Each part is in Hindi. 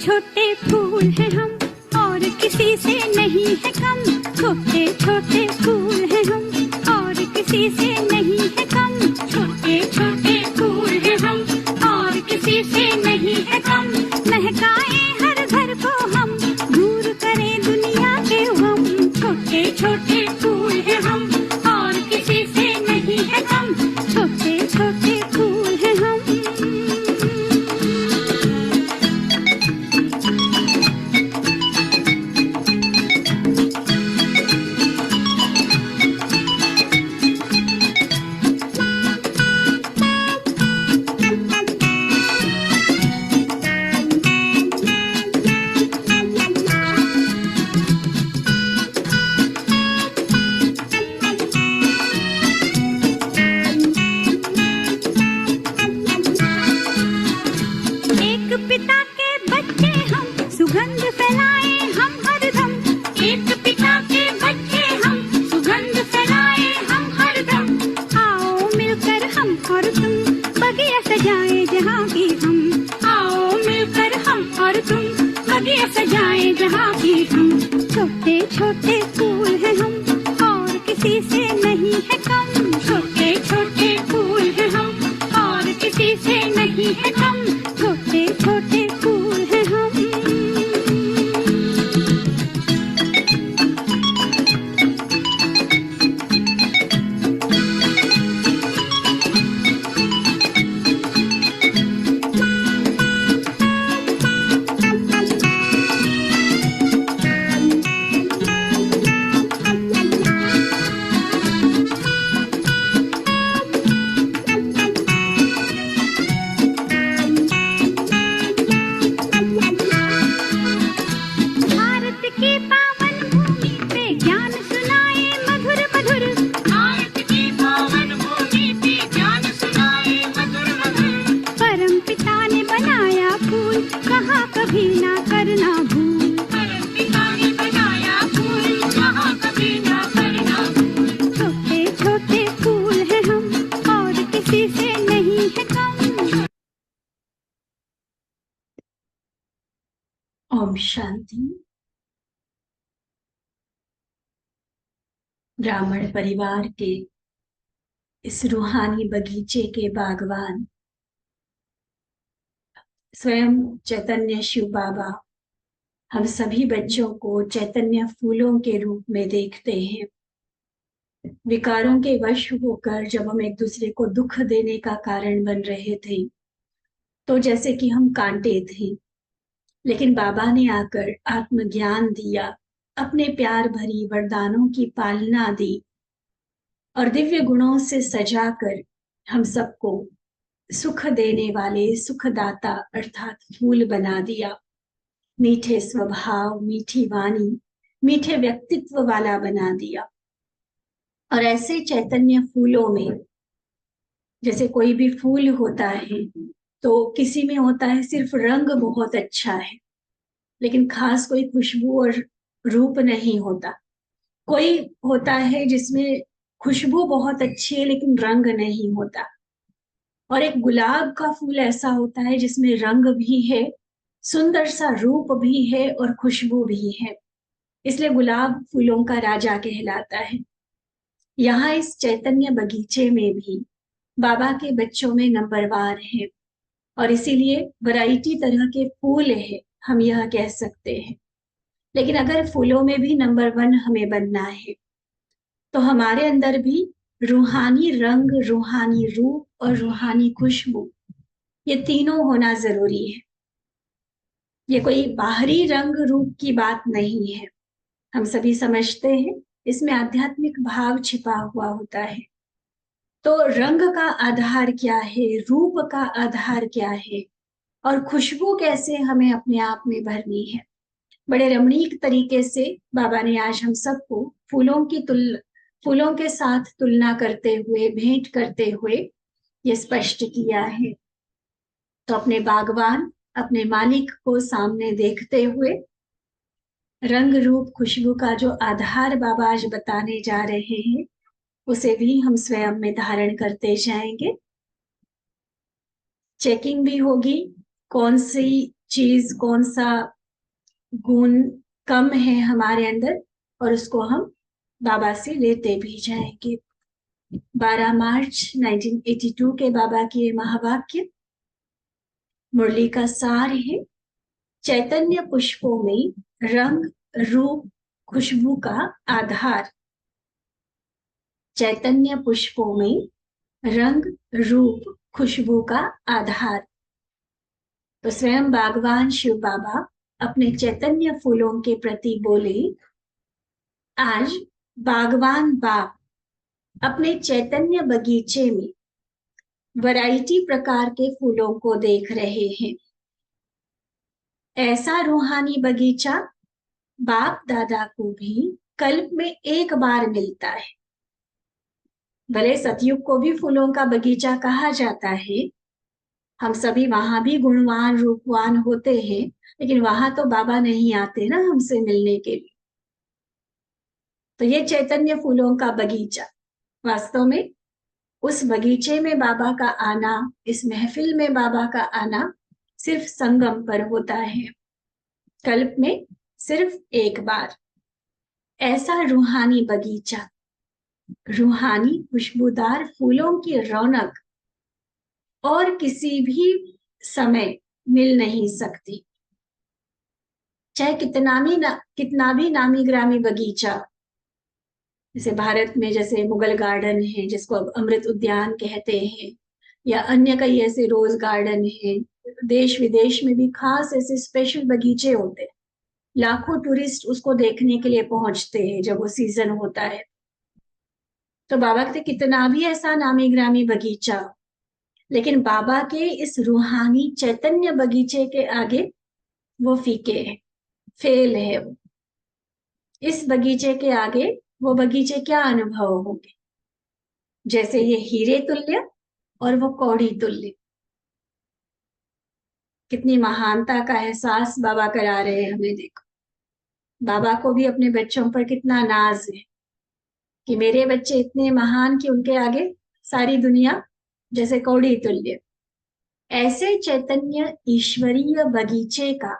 छोटे फूल हैं हम और किसी से नहीं है कम। छोटे छोटे फूल हैं हम और किसी से नहीं है कम। छोटे छोटे फूल हैं हम और किसी से नहीं है कम। महकाए हर घर को हम, दूर करें दुनिया के गम। छोटे छोटे फूल हैं हम और किसी से नहीं है कम। छोटे छोटे फूल हैं हम। पिता के बच्चे हम, सुगंध फैलाए हम हरदम। एक पिता के बच्चे हम, सुगंध फैलाए हम हरदम। आओ मिलकर हम और तुम, बगिया सजाए जहाँ भी हम। आओ मिलकर हम और तुम, बगिया सजाए जहाँ भी हम। छोटे छोटे फूल हैं हम और किसी से नहीं है कम। छोटे छोटे फूल हैं हम और किसी से नहीं है कम। छोटे छोटे फूल हैं हम। कभी ना करना भूल, पिता ने बनाया फूल, कहाँ कभी ना करना भूल। छोटे छोटे फूल हैं हम और किसी से नहीं है कम। ओम शांति। ब्राह्मण परिवार के इस रूहानी बगीचे के बागवान स्वयं चैतन्य शिव बाबा हम सभी बच्चों को चैतन्य फूलों के रूप में देखते हैं। विकारों के वश होकर जब हम एक दूसरे को दुख देने का कारण बन रहे थे, तो जैसे कि हम कांटे थे, लेकिन बाबा ने आकर आत्मज्ञान दिया, अपने प्यार भरी वरदानों की पालना दी और दिव्य गुणों से सजाकर हम सबको सुख देने वाले सुखदाता अर्थात फूल बना दिया। मीठे स्वभाव, मीठी वाणी, मीठे व्यक्तित्व वाला बना दिया। और ऐसे चैतन्य फूलों में, जैसे कोई भी फूल होता है तो किसी में होता है सिर्फ रंग बहुत अच्छा है, लेकिन खास कोई खुशबू और रूप नहीं होता। कोई होता है जिसमें खुशबू बहुत अच्छी है लेकिन रंग नहीं होता। और एक गुलाब का फूल ऐसा होता है जिसमें रंग भी है, सुंदर सा रूप भी है और खुशबू भी है, इसलिए गुलाब फूलों का राजा कहलाता है। यहाँ इस चैतन्य बगीचे में भी बाबा के बच्चों में नंबरवार है और इसीलिए वैरायटी तरह के फूल है, हम यह कह सकते हैं। लेकिन अगर फूलों में भी नंबर 1 हमें बनना है तो हमारे अंदर भी रूहानी रंग, रूहानी रूप और रूहानी खुशबू, ये तीनों होना जरूरी है। ये कोई बाहरी रंग रूप की बात नहीं है, हम सभी समझते हैं इसमें आध्यात्मिक भाव छिपा हुआ होता है। तो रंग का आधार क्या है, रूप का आधार क्या है और खुशबू कैसे हमें अपने आप में भरनी है। बड़े रमणीक तरीके से बाबा ने आज हम सबको फूलों के साथ तुलना करते हुए, भेंट करते हुए ये स्पष्ट किया है। तो अपने बागवान, अपने मालिक को सामने देखते हुए रंग रूप खुशबू का जो आधार बाबा आज बताने जा रहे हैं, उसे भी हम स्वयं में धारण करते जाएंगे। चेकिंग भी होगी, कौन सी चीज, कौन सा गुण कम है हमारे अंदर, और उसको हम बाबा से लेते भी जाएंगे। 12 मार्च 1982 के बाबा के महावाक्य मुरली का सार है, चैतन्य पुष्पों में रंग रूप खुशबू का आधार। चैतन्य पुष्पों में रंग रूप खुशबू का आधार। तो स्वयं बागवान शिव बाबा अपने चैतन्य फूलों के प्रति बोले, आज बागवान बाप अपने चैतन्य बगीचे में वैरायटी प्रकार के फूलों को देख रहे हैं। ऐसा रूहानी बगीचा बाप दादा को भी कल्प में एक बार मिलता है। भले सतयुग को भी फूलों का बगीचा कहा जाता है, हम सभी वहां भी गुणवान रूपवान होते हैं, लेकिन वहां तो बाबा नहीं आते ना हमसे मिलने के लिए। तो ये चैतन्य फूलों का बगीचा, वास्तव में उस बगीचे में बाबा का आना, इस महफिल में बाबा का आना सिर्फ संगम पर होता है, कल्प में सिर्फ एक बार। ऐसा रूहानी बगीचा, रूहानी खुशबूदार फूलों की रौनक और किसी भी समय मिल नहीं सकती। चाहे कितना भी नामी ग्रामी बगीचा, जैसे भारत में जैसे मुगल गार्डन है जिसको अब अमृत उद्यान कहते हैं, या अन्य कई ऐसे रोज गार्डन है, देश विदेश में भी खास ऐसे स्पेशल बगीचे होते हैं। लाखों टूरिस्ट उसको देखने के लिए पहुंचते हैं जब वो सीजन होता है। तो बाबा कहते कितना भी ऐसा नामी ग्रामी बगीचा, लेकिन बाबा के इस रूहानी चैतन्य बगीचे के आगे वो फीके है, फेल है वो। इस बगीचे के आगे वो बगीचे क्या अनुभव होंगे, जैसे ये हीरे तुल्य और वो कौड़ी तुल्य। कितनी महानता का एहसास बाबा करा रहे हैं हमें। देखो, बाबा को भी अपने बच्चों पर कितना नाज है कि मेरे बच्चे इतने महान कि उनके आगे सारी दुनिया जैसे कौड़ी तुल्य। ऐसे चैतन्य ईश्वरीय बगीचे का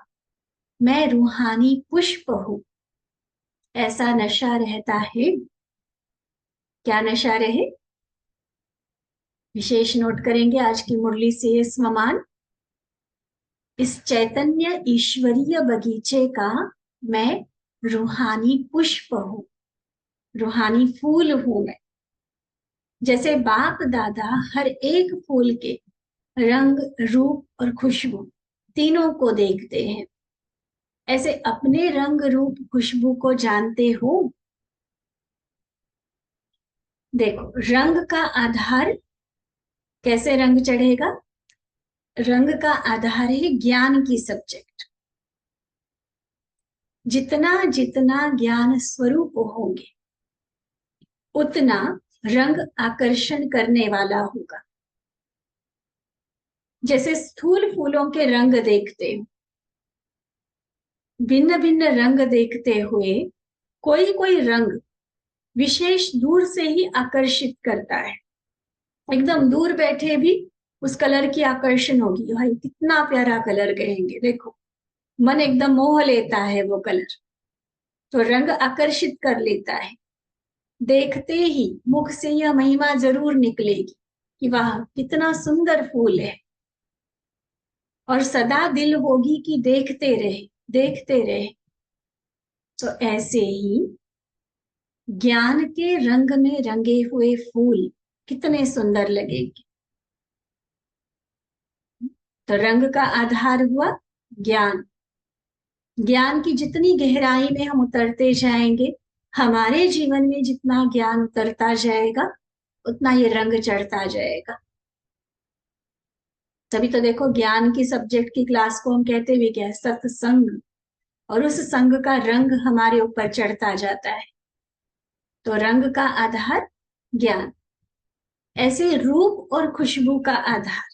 मैं रूहानी पुष्प हूं, ऐसा नशा रहता है। क्या नशा रहे, विशेष नोट करेंगे आज की मुरली से स्वमान। इस चैतन्य ईश्वरीय बगीचे का मैं रूहानी पुष्प हूं, रूहानी फूल हूं मैं। जैसे बाप दादा हर एक फूल के रंग रूप और खुशबू तीनों को देखते हैं, ऐसे अपने रंग रूप खुशबू को जानते हो। देखो, रंग का आधार, कैसे रंग चढ़ेगा, रंग का आधार है ज्ञान की सब्जेक्ट। जितना जितना ज्ञान स्वरूप होंगे उतना रंग आकर्षण करने वाला होगा। जैसे स्थूल फूलों के रंग देखते हो, भिन्न भिन्न रंग देखते हुए कोई कोई रंग विशेष दूर से ही आकर्षित करता है। एकदम दूर बैठे भी उस कलर की आकर्षण होगी, भाई कितना प्यारा कलर कहेंगे, देखो मन एकदम मोह लेता है वो कलर। तो रंग आकर्षित कर लेता है, देखते ही मुख से यह महिमा जरूर निकलेगी कि वाह कितना सुंदर फूल है, और सदा दिल होगी कि देखते रहे देखते रहे। तो ऐसे ही ज्ञान के रंग में रंगे हुए फूल कितने सुंदर लगेंगे। तो रंग का आधार हुआ ज्ञान। ज्ञान की जितनी गहराई में हम उतरते जाएंगे, हमारे जीवन में जितना ज्ञान उतरता जाएगा उतना ये रंग चढ़ता जाएगा। तभी तो देखो ज्ञान की सब्जेक्ट की क्लास को हम कहते भी क्या, सत्संग, और उस संग का रंग हमारे ऊपर चढ़ता जाता है। तो रंग का आधार ज्ञान। ऐसे रूप और खुशबू का आधार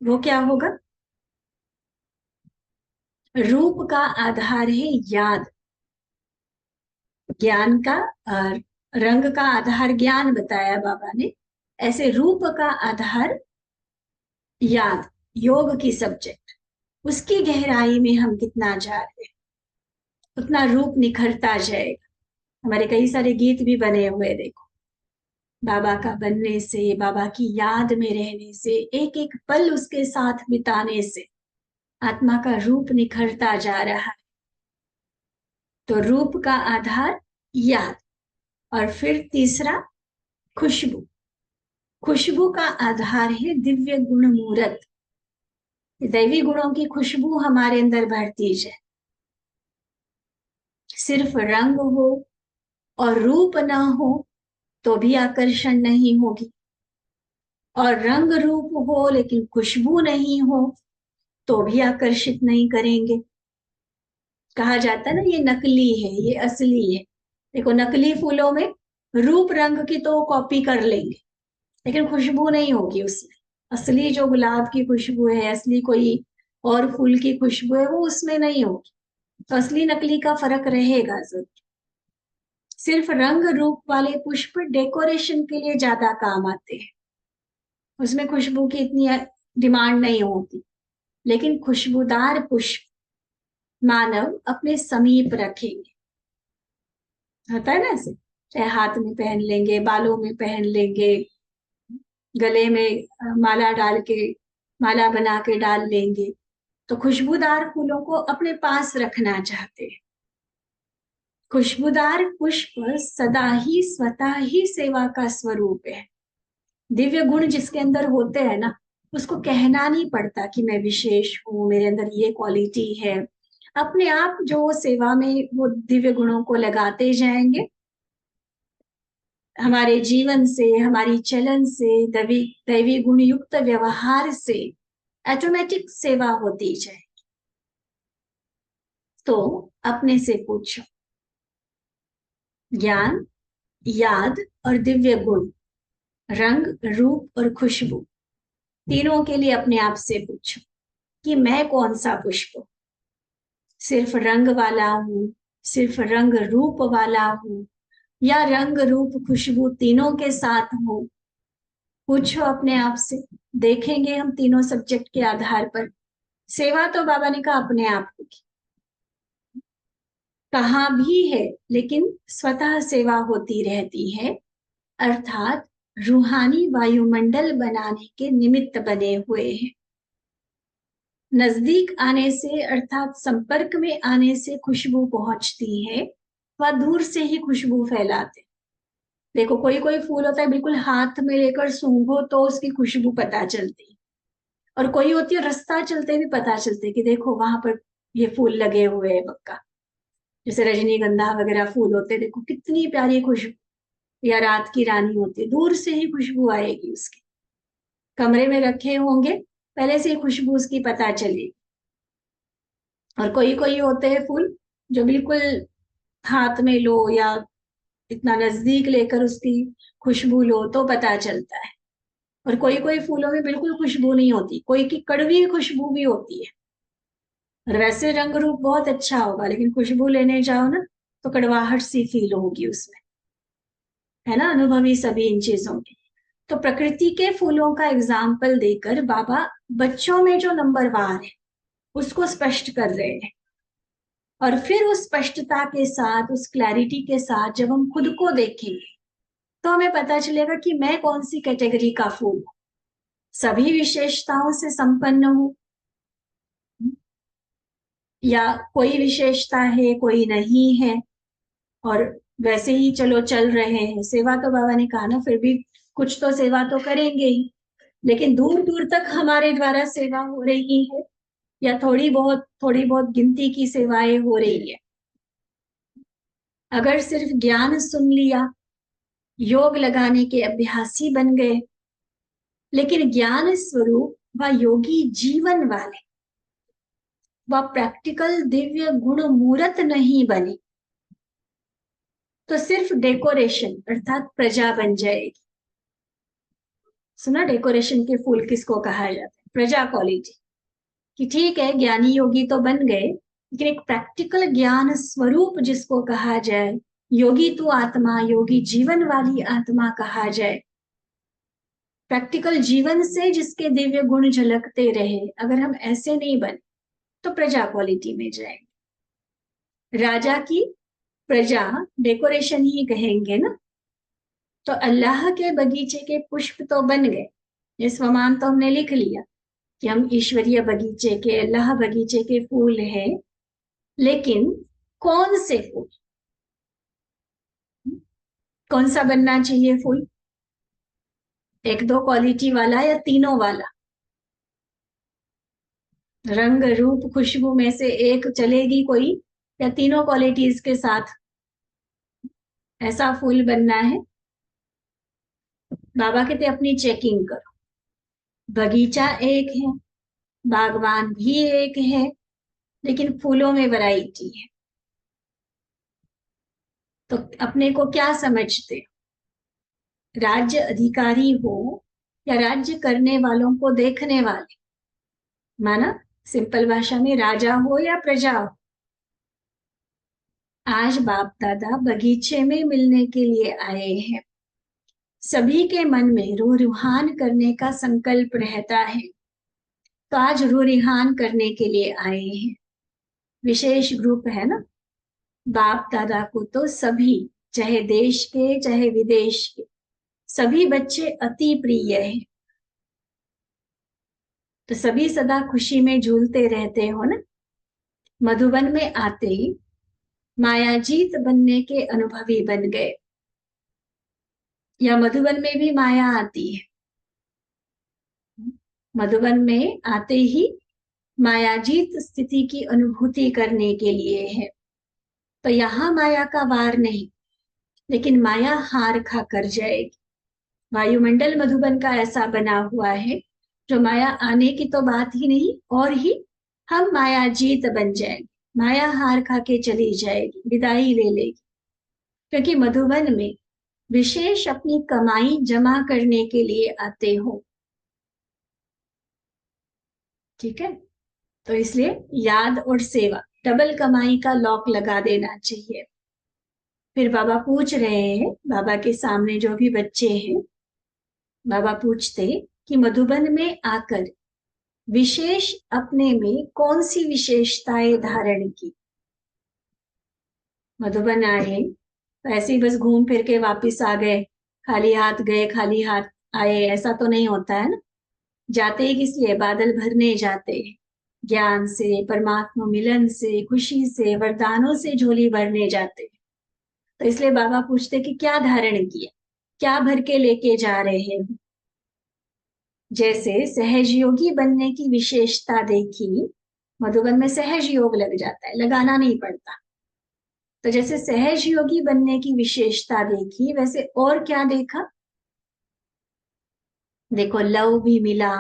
वो क्या होगा? रूप का आधार है याद, ज्ञान का। और रंग का आधार ज्ञान बताया बाबा ने। ऐसे रूप का आधार याद, योग की सब्जेक्ट। उसकी गहराई में हम कितना जा रहे हैं, उतना रूप निखरता जाएगा। हमारे कई सारे गीत भी बने हुए, देखो, बाबा का बनने से, बाबा की याद में रहने से, एक एक पल उसके साथ बिताने से आत्मा का रूप निखरता जा रहा है। तो रूप का आधार याद। और फिर तीसरा खुशबू। खुशबू का आधार है दिव्य गुण मूरत। दैवी गुणों की खुशबू हमारे अंदर भरती जाए। सिर्फ रंग हो और रूप ना हो तो भी आकर्षण नहीं होगी, और रंग रूप हो लेकिन खुशबू नहीं हो तो भी आकर्षित नहीं करेंगे। कहा जाता है ना, ये नकली है, ये असली है। देखो, नकली फूलों में रूप रंग की तो कॉपी कर लेंगे लेकिन खुशबू नहीं होगी उसमें। असली जो गुलाब की खुशबू है, असली कोई और फूल की खुशबू है, वो उसमें नहीं होगी। तो असली नकली का फर्क रहेगा जरूर। सिर्फ रंग रूप वाले पुष्प डेकोरेशन के लिए ज्यादा काम आते हैं, उसमें खुशबू की इतनी डिमांड नहीं होती। लेकिन खुशबूदार पुष्प मानव अपने समीप रखेंगे। होता है ना ऐसे, चाहे हाथ में पहन लेंगे, बालों में पहन लेंगे, गले में माला डाल के, माला बना के डाल लेंगे। तो खुशबूदार फूलों को अपने पास रखना चाहते हैं। खुशबूदार पुष्प सदा ही स्वतः ही सेवा का स्वरूप है। दिव्य गुण जिसके अंदर होते हैं ना, उसको कहना नहीं पड़ता कि मैं विशेष हूँ, मेरे अंदर ये क्वालिटी है। अपने आप जो सेवा में वो दिव्य गुणों को लगाते जाएंगे, हमारे जीवन से, हमारी चलन से, दैवी गुण युक्त व्यवहार से ऑटोमेटिक सेवा होती जाए। तो अपने से पूछो, ज्ञान, याद और दिव्य गुण, रंग, रूप और खुशबू, तीनों के लिए अपने आप से पूछो कि मैं कौन सा पुष्प हूं? सिर्फ रंग वाला हूं, सिर्फ रंग रूप वाला हूं, या रंग रूप खुशबू तीनों के साथ हूं? पूछो अपने आप से। देखेंगे हम तीनों सब्जेक्ट के आधार पर। सेवा तो बाबा ने कहा अपने आप को की, कहाँ भी है, लेकिन स्वतः सेवा होती रहती है। अर्थात रूहानी वायुमंडल बनाने के निमित्त बने हुए हैं। नजदीक आने से, अर्थात संपर्क में आने से खुशबू पहुंचती है, वह दूर से ही खुशबू फैलाते। देखो, कोई कोई फूल होता है बिल्कुल हाथ में लेकर सूंघो तो उसकी खुशबू पता चलती, और कोई होती है रास्ता चलते भी पता चलते कि देखो वहां पर ये फूल लगे हुए हैं पक्का। जैसे रजनीगंधा वगैरह फूल होते हैं, देखो कितनी प्यारी खुशबू, या रात की रानी होती है, दूर से ही खुशबू आएगी उसकी। कमरे में रखे होंगे, पहले से ही खुशबू उसकी पता चलेगी। और कोई कोई होते हैं फूल जो बिल्कुल हाथ में लो या इतना नजदीक लेकर उसकी खुशबू लो तो पता चलता है। और कोई कोई फूलों में बिल्कुल खुशबू नहीं होती, कोई की कड़वी खुशबू भी होती है। और वैसे रंग रूप बहुत अच्छा होगा लेकिन खुशबू लेने जाओ ना तो कड़वाहट सी फील होगी उसमें, है ना, अनुभवी सभी इन चीजों के। तो प्रकृति के फूलों का एग्जाम्पल देकर बाबा बच्चों में जो नंबरवार है उसको स्पष्ट कर रहे हैं। और फिर उस स्पष्टता के साथ, उस क्लैरिटी के साथ जब हम खुद को देखेंगे तो हमें पता चलेगा कि मैं कौन सी कैटेगरी का फूल हूं। सभी विशेषताओं से संपन्न हूं, या कोई विशेषता है कोई नहीं है, और वैसे ही चलो चल रहे हैं। सेवा तो बाबा ने कहा ना, फिर भी कुछ तो सेवा तो करेंगे ही, लेकिन दूर दूर तक हमारे द्वारा सेवा हो रही है या थोड़ी बहुत गिनती की सेवाएं हो रही है। अगर सिर्फ ज्ञान सुन लिया, योग लगाने के अभ्यासी बन गए, लेकिन ज्ञान स्वरूप व योगी जीवन वाले व प्रैक्टिकल दिव्य गुण मूर्त नहीं बने, तो सिर्फ डेकोरेशन अर्थात प्रजा बन जाएगी। सुना डेकोरेशन के फूल किसको कहा जाता है? प्रजा क्वालिटी। कि ठीक है ज्ञानी योगी तो बन गए, लेकिन एक प्रैक्टिकल ज्ञान स्वरूप जिसको कहा जाए, योगी तू आत्मा, योगी जीवन वाली आत्मा कहा जाए, प्रैक्टिकल जीवन से जिसके दिव्य गुण झलकते रहे, अगर हम ऐसे नहीं बने तो प्रजा क्वालिटी में जाएंगे। राजा की प्रजा डेकोरेशन ही कहेंगे ना। तो अल्लाह के बगीचे के पुष्प तो बन गए, ये स्वमान तो हमने लिख लिया कि हम ईश्वरीय बगीचे के, अल्लाह बगीचे के फूल हैं, लेकिन कौन से फूल, कौन सा बनना चाहिए फूल? एक दो क्वालिटी वाला या तीनों वाला? रंग रूप खुशबू में से एक चलेगी कोई, या तीनों क्वालिटीज के साथ ऐसा फूल बनना है? बाबा कहते अपनी चेकिंग करो। बगीचा एक है, बागवान भी एक है, लेकिन फूलों में वैरायटी है। तो अपने को क्या समझते हो? राज्य अधिकारी हो या राज्य करने वालों को देखने वाले? माना सिंपल भाषा में राजा हो या प्रजा हो। आज बाप दादा बगीचे में मिलने के लिए आए हैं। सभी के मन में रूह रुहान करने का संकल्प रहता है, तो आज रूह रुहान करने के लिए आए हैं। विशेष ग्रुप है ना। बाप दादा को तो सभी, चाहे देश के चाहे विदेश के, सभी बच्चे अति प्रिय हैं। तो सभी सदा खुशी में झूलते रहते हो ना। मधुबन में आते ही मायाजीत बनने के अनुभवी बन गए, या मधुबन में भी माया आती है? मधुबन में आते ही मायाजीत स्थिति की अनुभूति करने के लिए है। तो यहाँ माया का वार नहीं, लेकिन माया हार खा कर जाएगी। वायुमंडल मधुबन का ऐसा बना हुआ है, जो माया आने की तो बात ही नहीं, और ही हम मायाजीत बन जाएंगे। माया हार खा के चली जाएगी, विदाई ले लेगी। क्योंकि मधुबन में विशेष अपनी कमाई जमा करने के लिए आते हो। ठीक है, तो इसलिए याद और सेवा, डबल कमाई का लॉक लगा देना चाहिए। फिर बाबा पूछ रहे हैं, बाबा के सामने जो भी बच्चे हैं, बाबा पूछते कि मधुबन में आकर विशेष अपने में कौन सी विशेषताएं धारण की? मधुबन आए तो ऐसे ही बस घूम फिर के वापिस आ गए, खाली हाथ गए खाली हाथ आए, ऐसा तो नहीं होता है ना। जाते ही किस लिए? बादल भरने जाते हैं, ज्ञान से, परमात्मा मिलन से, खुशी से, वरदानों से झोली भरने जाते हैं। तो इसलिए बाबा पूछते कि क्या धारण किया, क्या भर के लेके जा रहे हैं? जैसे सहज योगी बनने की विशेषता देखी, मधुबन में सहज योग लग जाता है, लगाना नहीं पड़ता। तो जैसे सहज योगी बनने की विशेषता देखी, वैसे और क्या देखा? देखो, लव भी मिला,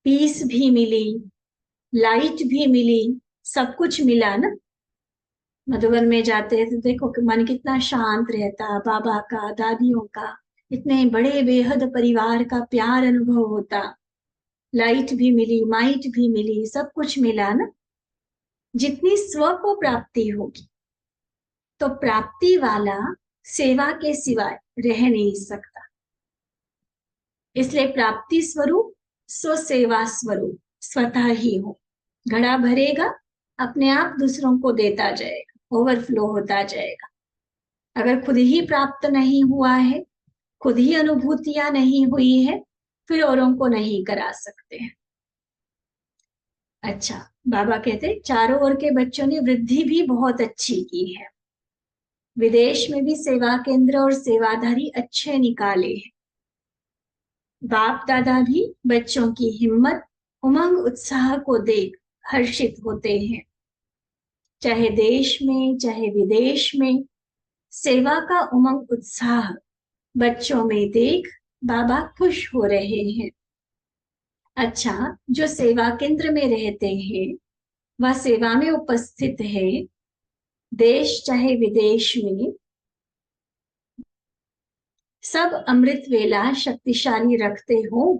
पीस भी मिली, लाइट भी मिली, सब कुछ मिला ना। मधुबन में जाते हैं तो देखो कि मन कितना शांत रहता, बाबा का, दादियों का, इतने बड़े बेहद परिवार का प्यार अनुभव होता। लाइट भी मिली, माइट भी मिली, सब कुछ मिला ना। जितनी स्व को प्राप्ति होगी, तो प्राप्ति वाला सेवा के सिवाय रह नहीं सकता। इसलिए प्राप्ति स्वरूप स्व सेवा स्वरूप स्वतः ही हो। घड़ा भरेगा, अपने आप दूसरों को देता जाएगा, ओवरफ्लो होता जाएगा। अगर खुद ही प्राप्त नहीं हुआ है, खुद ही अनुभूतियां नहीं हुई है, फिर औरों को नहीं करा सकते हैं। अच्छा, बाबा कहते चारों ओर के बच्चों ने वृद्धि भी बहुत अच्छी की है। विदेश में भी सेवा केंद्र और सेवाधारी अच्छे निकाले हैं। बाप दादा भी बच्चों की हिम्मत, उमंग, उत्साह को देख हर्षित होते हैं। चाहे देश में चाहे विदेश में, सेवा का उमंग उत्साह बच्चों में देख बाबा खुश हो रहे हैं। अच्छा, जो सेवा केंद्र में रहते हैं, वह सेवा में उपस्थित है, देश चाहे विदेश में, सब अमृत वेला शक्तिशाली रखते हो।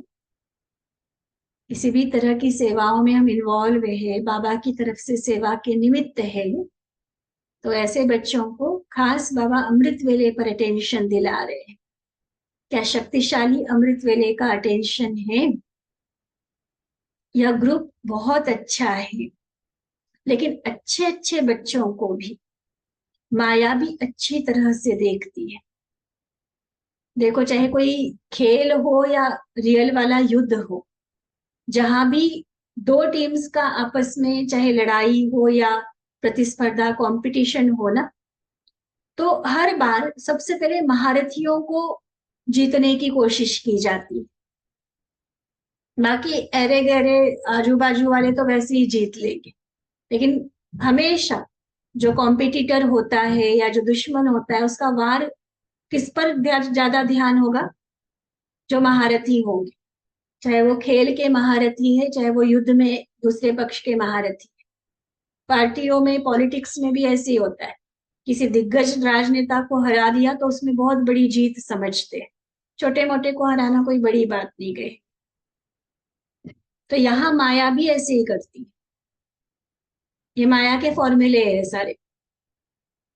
किसी भी तरह की सेवाओं में हम इन्वॉल्व है, बाबा की तरफ से सेवा के निमित्त है, तो ऐसे बच्चों को खास बाबा अमृत वेले पर अटेंशन दिला रहे हैं। क्या शक्तिशाली अमृत वेले का अटेंशन है? यह ग्रुप बहुत अच्छा है, लेकिन अच्छे अच्छे बच्चों को भी माया भी अच्छी तरह से देखती है। देखो, चाहे कोई खेल हो या रियल वाला युद्ध हो, जहां भी दो टीम्स का आपस में चाहे लड़ाई हो या प्रतिस्पर्धा कंपटीशन हो ना, तो हर बार सबसे पहले महारथियों को जीतने की कोशिश की जाती है। बाकी अरे गहरे आजू बाजू वाले तो वैसे ही जीत लेंगे, लेकिन हमेशा जो कॉम्पिटिटर होता है या जो दुश्मन होता है, उसका वार किस पर ज्यादा ध्यान होगा? जो महारथी होंगे, चाहे वो खेल के महारथी है, चाहे वो युद्ध में दूसरे पक्ष के महारथी है। पार्टियों में, पॉलिटिक्स में भी ऐसे ही होता है। किसी दिग्गज राजनेता को हरा दिया तो उसमें बहुत बड़ी जीत समझते हैं। छोटे मोटे को हराना कोई बड़ी बात नहीं गई। तो यहाँ माया भी ऐसे ही करती है। ये माया के फॉर्मूले है सारे।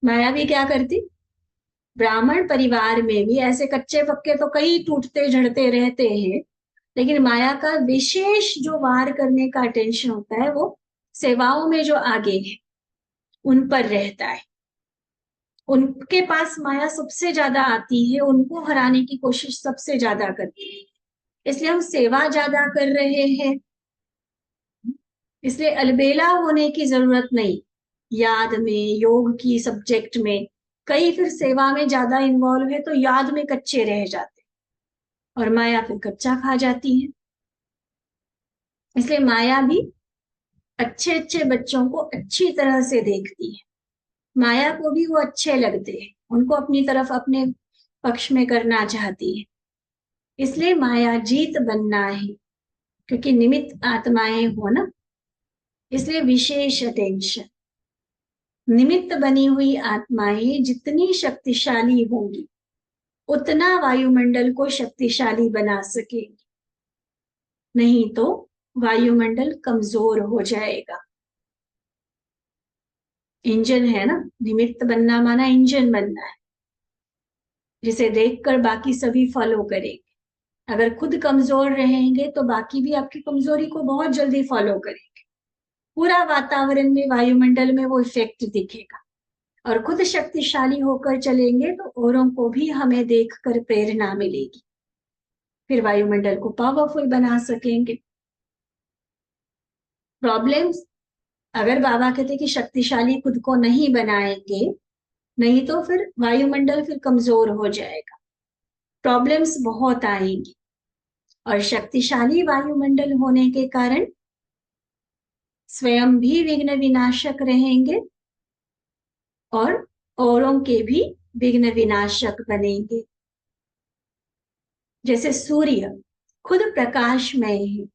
माया भी क्या करती? ब्राह्मण परिवार में भी ऐसे कच्चे पक्के तो कई टूटते झड़ते रहते हैं, लेकिन माया का विशेष जो वार करने का अटेंशन होता है, वो सेवाओं में जो आगे है उन पर रहता है। उनके पास माया सबसे ज्यादा आती है, उनको हराने की कोशिश सबसे ज्यादा करती है। इसलिए हम सेवा ज्यादा कर रहे हैं, इसलिए अलबेला होने की जरूरत नहीं। याद में, योग की सब्जेक्ट में, कई फिर सेवा में ज्यादा इन्वॉल्व है तो याद में कच्चे रह जाते और माया फिर कच्चा खा जाती है। इसलिए माया भी अच्छे अच्छे बच्चों को अच्छी तरह से देखती है। माया को भी वो अच्छे लगते हैं, उनको अपनी तरफ, अपने पक्ष में करना चाहती है। इसलिए माया जीत बनना है, क्योंकि निमित्त आत्माएं हो ना, इसलिए विशेष अटेंशन। निमित्त बनी हुई आत्माएं जितनी शक्तिशाली होंगी, उतना वायुमंडल को शक्तिशाली बना सकेगी। नहीं तो वायुमंडल कमजोर हो जाएगा। इंजन है ना, निमित्त बनना माना इंजन बनना है, जिसे देखकर बाकी सभी फॉलो करेंगे। अगर खुद कमजोर रहेंगे तो बाकी भी आपकी कमजोरी को बहुत जल्दी फॉलो करेंगे। पूरा वातावरण में, वायुमंडल में वो इफेक्ट दिखेगा। और खुद शक्तिशाली होकर चलेंगे तो औरों को भी हमें देखकर प्रेरणा मिलेगी, फिर वायुमंडल को पावरफुल बना सकेंगे। प्रॉब्लम्स, अगर बाबा कहते कि शक्तिशाली खुद को नहीं बनाएंगे, नहीं तो फिर वायुमंडल फिर कमजोर हो जाएगा, प्रॉब्लम्स बहुत आएंगी। और शक्तिशाली वायुमंडल होने के कारण स्वयं भी विघ्न विनाशक रहेंगे और औरों के भी विघ्न विनाशक बनेंगे। जैसे सूर्य खुद प्रकाशमय है,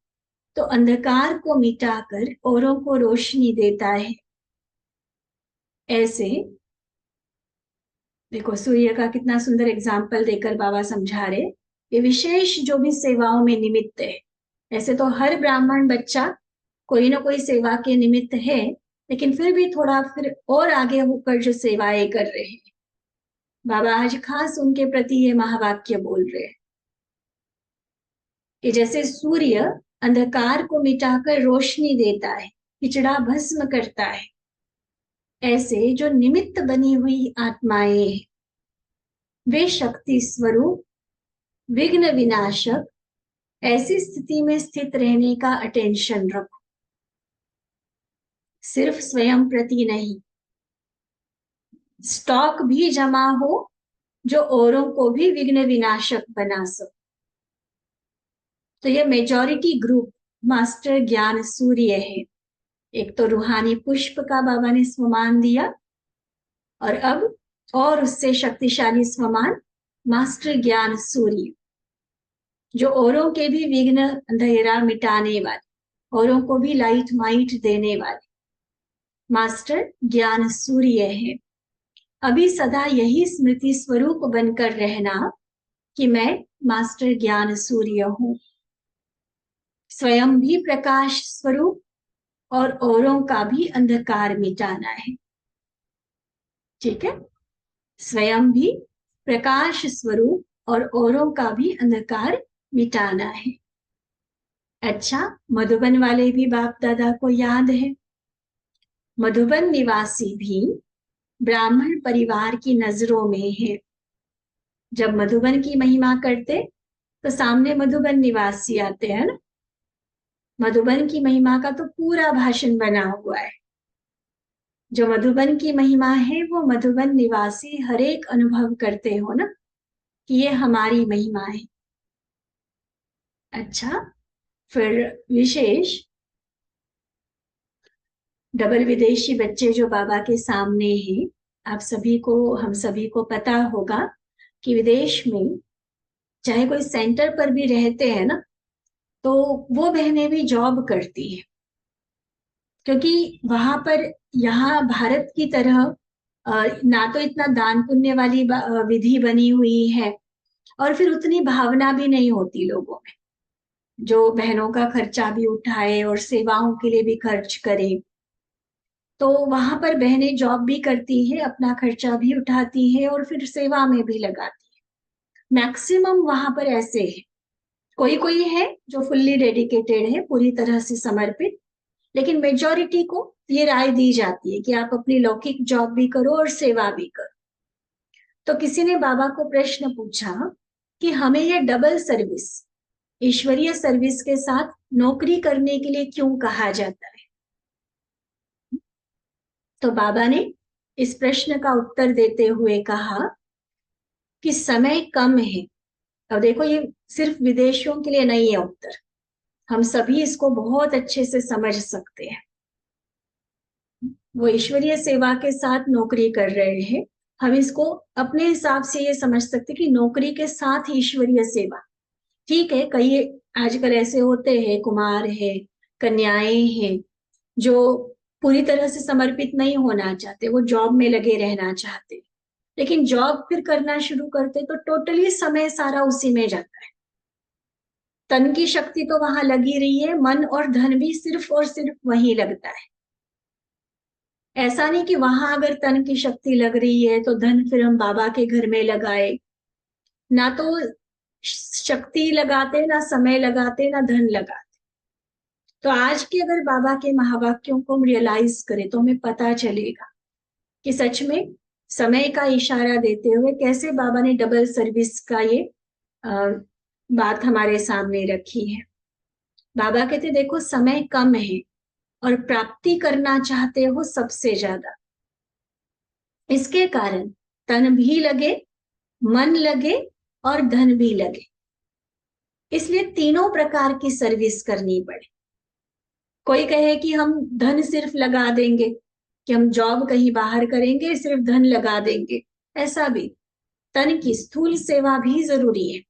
तो अंधकार को मिटाकर औरों को रोशनी देता है। ऐसे देखो, सूर्य का कितना सुंदर एग्जाम्पल देकर बाबा समझा रहे, ये विशेष जो भी सेवाओं में निमित्त है। ऐसे तो हर ब्राह्मण बच्चा कोई ना कोई सेवा के निमित्त है, लेकिन फिर भी थोड़ा फिर और आगे होकर जो सेवाएं कर रहे हैं, बाबा आज खास उनके प्रति ये महावाक्य बोल रहे हैं कि जैसे सूर्य अंधकार को मिटाकर रोशनी देता है, पिछड़ा भस्म करता है, ऐसे जो निमित्त बनी हुई आत्माएं हैं, वे शक्ति स्वरूप, विघ्न विनाशक, ऐसी स्थिति में स्थित रहने का अटेंशन रखो। सिर्फ स्वयं प्रति नहीं, स्टॉक भी जमा हो जो औरों को भी विघ्न विनाशक बना सके। तो यह मेजॉरिटी ग्रुप मास्टर ज्ञान सूर्य है। एक तो रूहानी पुष्प का बाबा ने स्वमान दिया, और अब और उससे शक्तिशाली स्वमान मास्टर ज्ञान सूर्य, जो औरों के भी विघ्न अंधेरा मिटाने वाले, औरों को भी लाइट माइट देने वाले मास्टर ज्ञान सूर्य है। अभी सदा यही स्मृति स्वरूप बनकर रहना कि मैं मास्टर ज्ञान सूर्य हूं, स्वयं भी प्रकाश स्वरूप और औरों का भी अंधकार मिटाना है। ठीक है, स्वयं भी प्रकाश स्वरूप और औरों का भी अंधकार मिटाना है। अच्छा, मधुबन वाले भी बाप दादा को याद है। मधुबन निवासी भी ब्राह्मण परिवार की नजरों में है। जब मधुबन की महिमा करते तो सामने मधुबन निवासी आते हैं ना। मधुबन की महिमा का तो पूरा भाषण बना हुआ है। जो मधुबन की महिमा है वो मधुबन निवासी हर एक अनुभव करते हो ना कि ये हमारी महिमा है। अच्छा, फिर विशेष डबल विदेशी बच्चे जो बाबा के सामने हैं, आप सभी को, हम सभी को पता होगा कि विदेश में चाहे कोई सेंटर पर भी रहते हैं ना, तो वो बहनें भी जॉब करती है, क्योंकि वहां पर यहाँ भारत की तरह ना तो इतना दान पुण्य वाली विधि बनी हुई है, और फिर उतनी भावना भी नहीं होती लोगों में जो बहनों का खर्चा भी उठाए और सेवाओं के लिए भी खर्च करे। तो वहां पर बहनें जॉब भी करती है, अपना खर्चा भी उठाती है और फिर सेवा में भी लगाती है। मैक्सिमम वहां पर ऐसे है। कोई कोई है जो फुल्ली डेडिकेटेड है, पूरी तरह से समर्पित, लेकिन मेजॉरिटी को ये राय दी जाती है कि आप अपनी लौकिक जॉब भी करो और सेवा भी करो। तो किसी ने बाबा को प्रश्न पूछा कि हमें ये डबल सर्विस, ईश्वरीय सर्विस के साथ नौकरी करने के लिए क्यों कहा जाता है। तो बाबा ने इस प्रश्न का उत्तर देते हुए कहा कि समय कम है। अब देखो, ये सिर्फ विदेशियों के लिए नहीं है उत्तर, हम सभी इसको बहुत अच्छे से समझ सकते हैं। वो ईश्वरीय सेवा के साथ नौकरी कर रहे हैं, हम इसको अपने हिसाब से ये समझ सकते कि नौकरी के साथ ईश्वरीय सेवा। ठीक है, कई आजकल ऐसे होते हैं, कुमार है, कन्याएं हैं, जो पूरी तरह से समर्पित नहीं होना चाहते, वो जॉब में लगे रहना चाहते, लेकिन जॉब फिर करना शुरू करते तो टोटली समय सारा उसी में जाता है। तन की शक्ति तो वहां लगी रही है, मन और धन भी सिर्फ और सिर्फ वहीं लगता है। ऐसा नहीं कि वहां अगर तन की शक्ति लग रही है तो धन फिर हम बाबा के घर में लगाए, ना तो शक्ति लगाते, ना समय लगाते, ना धन लगाते। तो आज के अगर बाबा के महावाक्यों को हम रियलाइज करें तो हमें पता चलेगा कि सच में समय का इशारा देते हुए कैसे बाबा ने डबल सर्विस का ये बात हमारे सामने रखी है। बाबा कहते देखो, समय कम है और प्राप्ति करना चाहते हो सबसे ज्यादा। इसके कारण तन भी लगे, मन लगे और धन भी लगे, इसलिए तीनों प्रकार की सर्विस करनी पड़े। कोई कहे कि हम धन सिर्फ लगा देंगे, कि हम जॉब कहीं बाहर करेंगे, सिर्फ धन लगा देंगे, ऐसा भी। तन की स्थूल सेवा भी जरूरी है।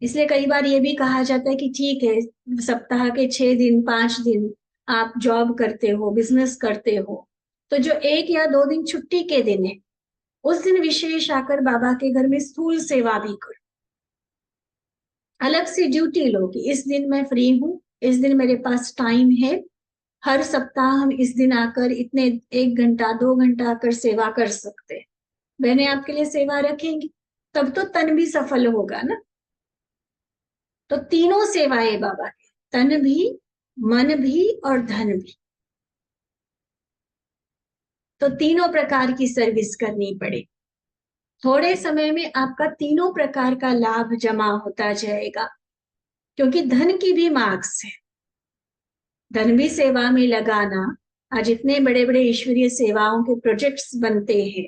इसलिए कई बार ये भी कहा जाता है कि ठीक है, सप्ताह के 6 दिन 5 दिन आप जॉब करते हो, बिजनेस करते हो, तो जो 1 या 2 दिन छुट्टी के दिन है, उस दिन विशेष आकर बाबा के घर में स्थूल सेवा भी करो। अलग से ड्यूटी लो कि इस दिन मैं फ्री हूं, इस दिन मेरे पास टाइम है, हर सप्ताह हम इस दिन आकर इतने 1 घंटा 2 घंटा आकर सेवा कर सकते हैं। बहनें आपके लिए सेवा रखेंगी, तब तो तन भी सफल होगा ना। तो तीनों सेवाएं बाबा के, तन भी, मन भी और धन भी, तो तीनों प्रकार की सर्विस करनी पड़े। थोड़े समय में आपका तीनों प्रकार का लाभ जमा होता जाएगा, क्योंकि धन की भी मार्क्स है। धन भी सेवा में लगाना, आज इतने बड़े बड़े ईश्वरीय सेवाओं के प्रोजेक्ट्स बनते हैं,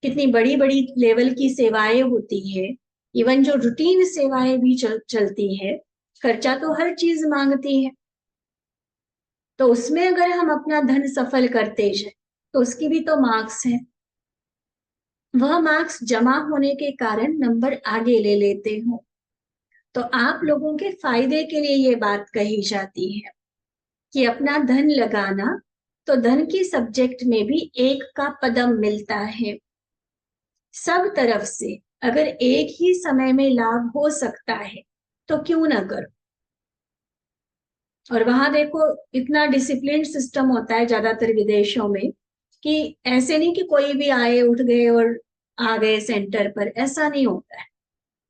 कितनी बड़ी बड़ी लेवल की सेवाएं होती है, इवन जो रूटीन सेवाएं भी चलती है, खर्चा तो हर चीज मांगती है। तो उसमें अगर हम अपना धन सफल करते जाए तो उसकी भी तो मार्क्स है। वह मार्क्स जमा होने के कारण नंबर आगे ले लेते हो। तो आप लोगों के फायदे के लिए ये बात कही जाती है कि अपना धन लगाना, तो धन की सब्जेक्ट में भी 1 का पदम मिलता है। सब तरफ से अगर एक ही समय में लाभ हो सकता है तो क्यों ना करो। और वहां देखो इतना डिसिप्लिन सिस्टम होता है ज्यादातर विदेशों में, कि ऐसे नहीं कि कोई भी आए उठ गए और आ गए सेंटर पर, ऐसा नहीं होता है।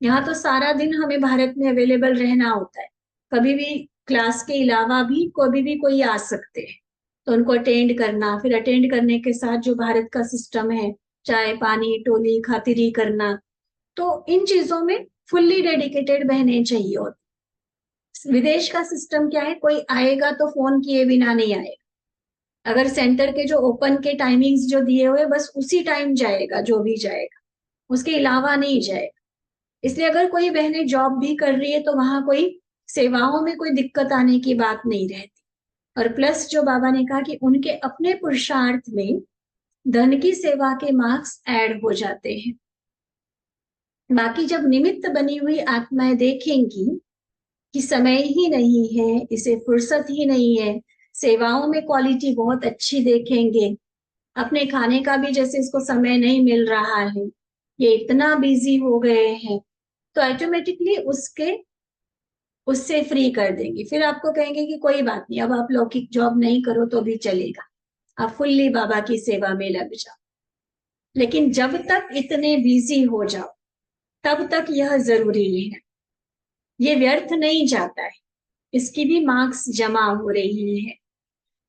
यहाँ तो सारा दिन हमें भारत में अवेलेबल रहना होता है। कभी भी क्लास के अलावा भी कभी भी कोई आ सकते हैं, तो उनको अटेंड करना, फिर अटेंड करने के साथ जो भारत का सिस्टम है, चाय पानी टोली खातिरी करना, तो इन चीजों में फुल्ली डेडिकेटेड बहने चाहिए होती। विदेश का सिस्टम क्या है, कोई आएगा तो फोन किए बिना नहीं आएगा। अगर सेंटर के जो ओपन के टाइमिंग्स जो दिए हुए, बस उसी टाइम जाएगा जो भी जाएगा, उसके अलावा नहीं जाएगा। इसलिए अगर कोई बहनें जॉब भी कर रही है तो वहां कोई सेवाओं में कोई दिक्कत आने की बात नहीं रहती। और प्लस जो बाबा ने कहा कि उनके अपने पुरुषार्थ में धन की सेवा के मार्क्स ऐड हो जाते हैं। बाकी जब निमित्त बनी हुई आत्माएं देखेंगी कि समय ही नहीं है, इसे फुर्सत ही नहीं है, सेवाओं में क्वालिटी बहुत अच्छी देखेंगे, अपने खाने का भी जैसे इसको समय नहीं मिल रहा है, ये इतना बिजी हो गए हैं, तो ऑटोमेटिकली उससे फ्री कर देंगे। फिर आपको कहेंगे कि कोई बात नहीं, अब आप लौकिक जॉब नहीं करो तो भी चलेगा, आप फुल्ली बाबा की सेवा में लग जाओ। लेकिन जब तक इतने बिजी हो जाओ तब तक यह जरूरी है, ये व्यर्थ नहीं जाता है, इसकी भी मार्क्स जमा हो रही है।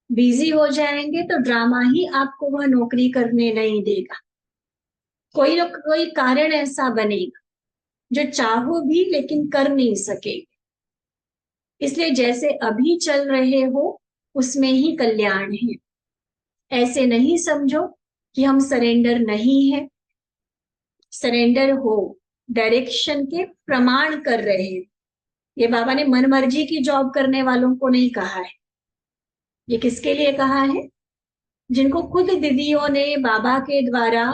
बिजी हो जाएंगे तो ड्रामा ही आपको वह नौकरी करने नहीं देगा, कोई न कोई कारण ऐसा बनेगा जो चाहो भी लेकिन कर नहीं सकेगा। इसलिए जैसे अभी चल रहे हो उसमें ही कल्याण है। ऐसे नहीं समझो कि हम सरेंडर नहीं है, सरेंडर हो, डायरेक्शन के प्रमाण कर रहे हैं। ये बाबा ने मन मर्जी की जॉब करने वालों को नहीं कहा है, ये किसके लिए कहा है, जिनको खुद दीदियों ने बाबा के द्वारा,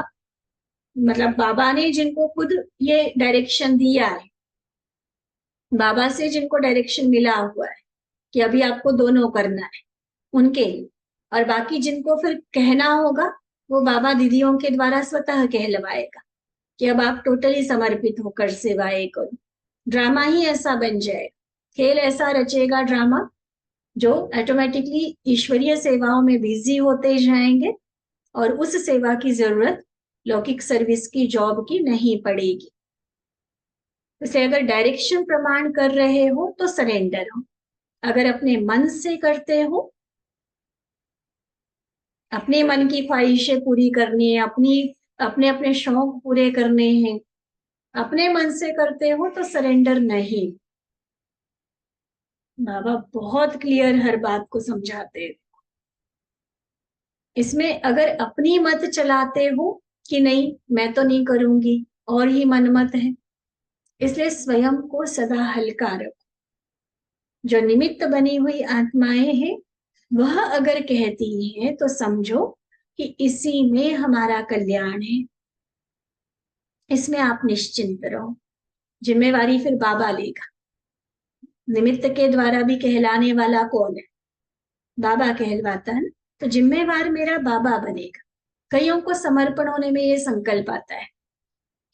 मतलब बाबा ने जिनको खुद ये डायरेक्शन दिया है, बाबा से जिनको डायरेक्शन मिला हुआ है कि अभी आपको दोनों करना है, उनके लिए। और बाकी जिनको फिर कहना होगा वो बाबा दीदियों के द्वारा स्वतः कहलवाएगा कि अब आप टोटली समर्पित होकर सेवाएं करो। ड्रामा ही ऐसा बन जाएगा, खेल ऐसा रचेगा ड्रामा, जो ऑटोमेटिकली ईश्वरीय सेवाओं में बिजी होते जाएंगे और उस सेवा की जरूरत लौकिक सर्विस की जॉब की नहीं पड़ेगी। इसलिए अगर डायरेक्शन प्रमाण कर रहे हो तो सरेंडर हो, अगर अपने मन से करते हो, अपने मन की ख्वाहिशें पूरी करनी है, अपने अपने शौक पूरे करने हैं, अपने मन से करते हो तो सरेंडर नहीं। बाबा बहुत क्लियर हर बात को समझाते हैं। इसमें अगर अपनी मत चलाते हो कि नहीं मैं तो नहीं करूंगी और ही मनमत है, इसलिए स्वयं को सदा हल्का रखो। जो निमित्त बनी हुई आत्माएं हैं वह अगर कहती हैं तो समझो कि इसी में हमारा कल्याण है, इसमें आप निश्चिंत रहो। जिम्मेवारी फिर बाबा लेगा। निमित्त के द्वारा भी कहलाने वाला कौन है, बाबा कहलवाता है, तो जिम्मेवार मेरा बाबा बनेगा। कईयों को समर्पण होने में ये संकल्प आता है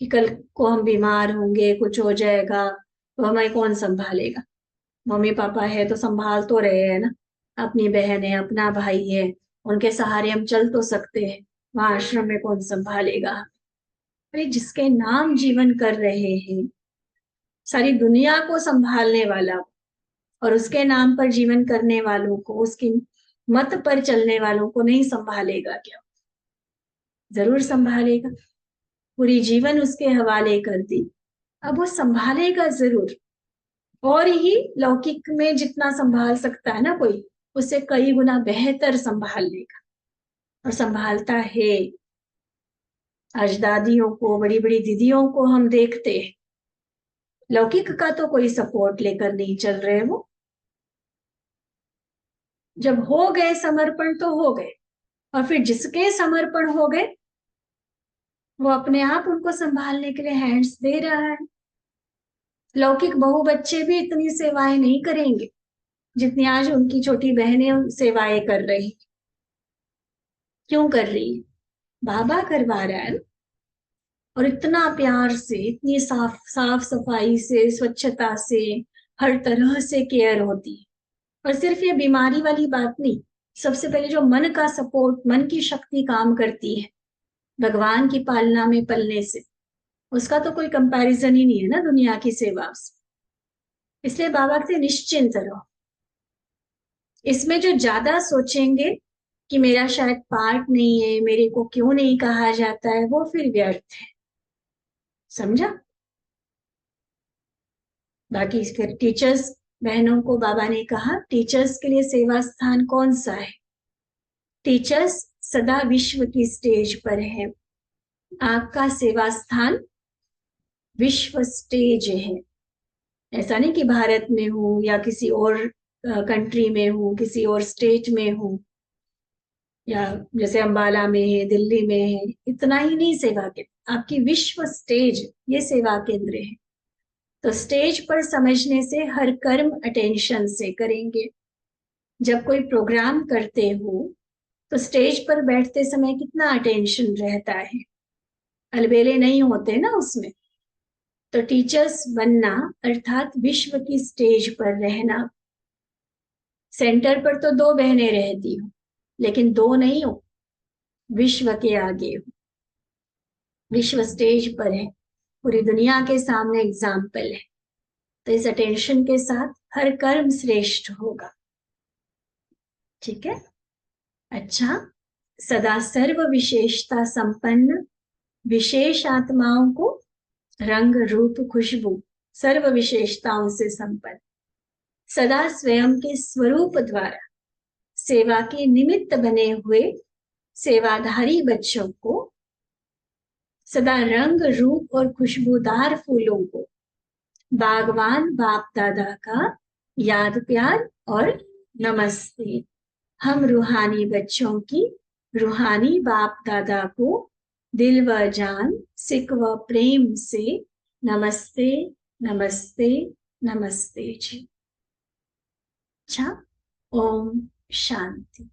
कि कल को हम बीमार होंगे, कुछ हो जाएगा तो हमें कौन संभालेगा। मम्मी पापा है तो संभाल तो रहे हैं ना, अपनी बहन है, अपना भाई है, उनके सहारे हम चल तो सकते हैं, वहां आश्रम में कौन संभालेगा। अरे जिसके नाम जीवन कर रहे हैं, सारी दुनिया को संभालने वाला, और उसके नाम पर जीवन करने वालों को, उसकी मत पर चलने वालों को नहीं संभालेगा क्या? जरूर संभालेगा। पूरी जीवन उसके हवाले कर दी, अब वो संभालेगा जरूर। और ही लौकिक में जितना संभाल सकता है ना कोई, उससे कई गुना बेहतर संभाल लेगा, और संभालता है। आज दादियों को, बड़ी बड़ी दीदियों को हम देखते हैं, लौकिक का तो कोई सपोर्ट लेकर नहीं चल रहे, वो जब हो गए समर्पण तो हो गए, और फिर जिसके समर्पण हो गए वो अपने आप उनको संभालने के लिए हैंड्स दे रहा है। लौकिक बहू बच्चे भी इतनी सेवाएं नहीं करेंगे जितनी आज उनकी छोटी बहनें सेवाएं कर रही। क्यों कर रही है? बाबा करवा रहा है। और इतना प्यार से, इतनी साफ साफ सफाई से, स्वच्छता से, हर तरह से केयर होती है। और सिर्फ ये बीमारी वाली बात नहीं, सबसे पहले जो मन का सपोर्ट, मन की शक्ति काम करती है भगवान की पालना में पलने से, उसका तो कोई कंपैरिजन ही नहीं है ना दुनिया की सेवा से। इसलिए बाबा से निश्चिंत रहो। इसमें जो ज्यादा सोचेंगे कि मेरा शायद पार्ट नहीं है, मेरे को क्यों नहीं कहा जाता है, वो फिर व्यर्थ है। समझा? बाकी फिर टीचर्स बहनों को बाबा ने कहा, टीचर्स के लिए सेवा स्थान कौन सा है? टीचर्स सदा विश्व की स्टेज पर है। आपका सेवा स्थान विश्व स्टेज है। ऐसा नहीं कि भारत में हूं या किसी और कंट्री में हूं, किसी और स्टेट में हूं, या जैसे अंबाला में है, दिल्ली में है, इतना ही नहीं सेवा केंद्र, आपकी विश्व स्टेज ये सेवा केंद्र है। तो स्टेज पर समझने से हर कर्म अटेंशन से करेंगे। जब कोई प्रोग्राम करते हो तो स्टेज पर बैठते समय कितना अटेंशन रहता है, अलबेले नहीं होते ना उसमें। तो टीचर्स बनना अर्थात विश्व की स्टेज पर रहना। सेंटर पर तो दो बहनें रहती हो, लेकिन दो नहीं हो, विश्व के आगे हो, विश्व स्टेज पर है, पूरी दुनिया के सामने एग्जाम्पल है। तो इस अटेंशन के साथ हर कर्म श्रेष्ठ होगा। ठीक है? अच्छा, सदा सर्व विशेषता संपन्न विशेष आत्माओं को रंग रूप खुशबू सर्व विशेषताओं से संपन्न, सदा स्वयं के स्वरूप द्वारा सेवा के निमित्त बने हुए सेवाधारी बच्चों को, सदा रंग रूप और खुशबूदार फूलों को बागवान बाप दादा का याद प्यार और नमस्ते। हम रूहानी बच्चों की रूहानी बाप दादा को दिल व जान, सिक व प्रेम से नमस्ते नमस्ते नमस्ते जी। अच्छा, ओम शांति।